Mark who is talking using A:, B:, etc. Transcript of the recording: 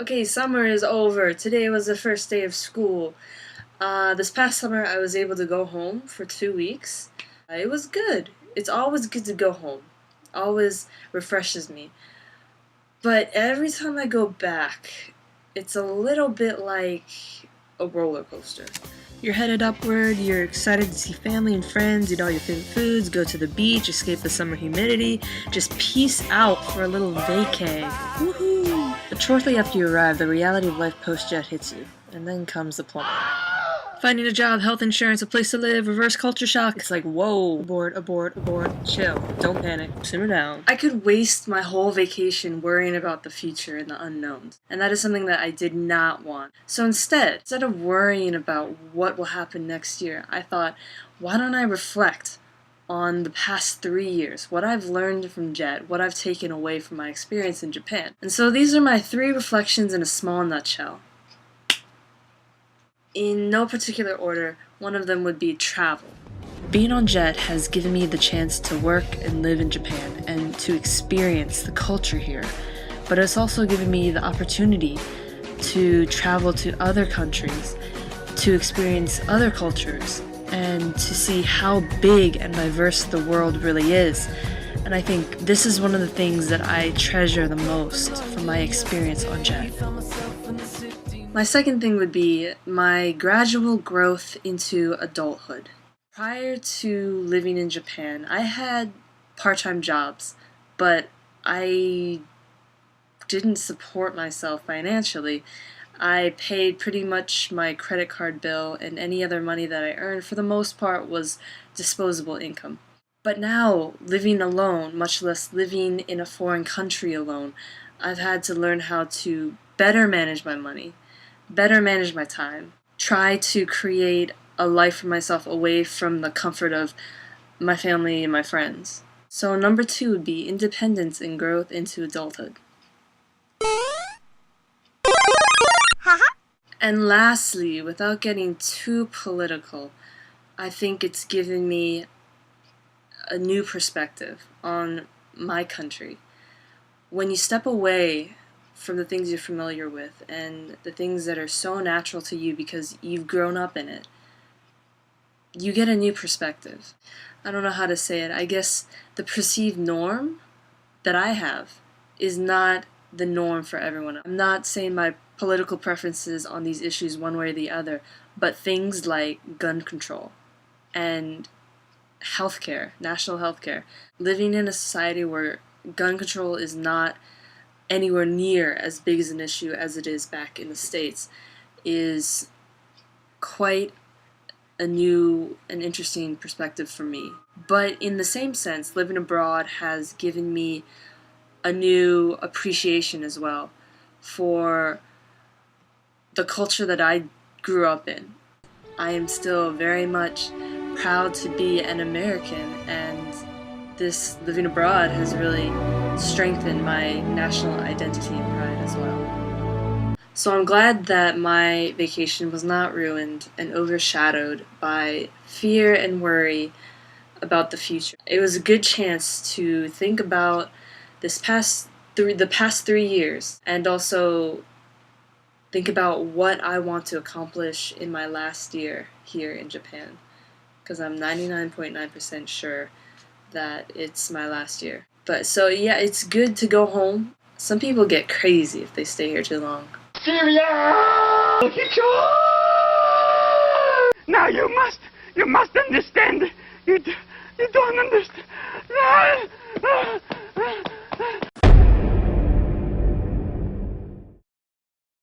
A: Okay, summer is over. Today was the first day of school. This past summer, I was able to go home for 2 weeks. It was good. It's always good to go home. Always refreshes me. But every time I go back, it's a little bit like a roller coaster. You're headed upward, you're excited to see family and friends, eat all your favorite foods, go to the beach, escape the summer humidity, just peace out for a little vacay. Woohoo! But shortly after you arrive, the reality of life post-jet hits you, and then comes the plummet. Finding a job, health insurance, a place to live, reverse culture shock. It's like, whoa, abort, chill, don't panic, simmer down. I could waste my whole vacation worrying about the future and the unknowns, and that is something that I did not want. So instead of worrying about what will happen next year, I thought, why don't I reflect on the past 3 years, what I've learned from JET, what I've taken away from my experience in Japan. And so these are my 3 reflections in a small nutshell. In no particular order, one of them would be travel. Being on JET has given me the chance to work and live in Japan and to experience the culture here, but it's also given me the opportunity to travel to other countries, to experience other cultures, and to see how big and diverse the world really is. And I think this is one of the things that I treasure the most from my experience on JET. My second thing would be my gradual growth into adulthood. Prior to living in Japan, I had part-time jobs, but I didn't support myself financially. I paid pretty much my credit card bill, and any other money that I earned for the most part was disposable income. But now, living alone, much less living in a foreign country alone, I've had to learn how to better manage my money, better manage my time, try to create a life for myself away from the comfort of my family and my friends. So number 2 would be independence and growth into adulthood. And lastly, without getting too political, I think it's given me a new perspective on my country. When you step away from the things you're familiar with and the things that are so natural to you because you've grown up in it, you get a new perspective. I don't know how to say it. I guess the perceived norm that I have is not the norm for everyone. I'm not saying my political preferences on these issues one way or the other, but things like gun control and healthcare, national healthcare. Living in a society where gun control is not anywhere near as big as an issue as it is back in the States is quite a new and interesting perspective for me. But in the same sense, living abroad has given me a new appreciation as well for the culture that I grew up in. I am still very much proud to be an American, and this living abroad has really strengthened my national identity and pride as well. So I'm glad that my vacation was not ruined and overshadowed by fear and worry about the future. It was a good chance to think about the past 3 years, and also think about what I want to accomplish in my last year here in Japan, because I'm 99.9% sure that it's my last year. But so yeah, it's good to go home. Some people get crazy if they stay here too long.
B: Now you must understand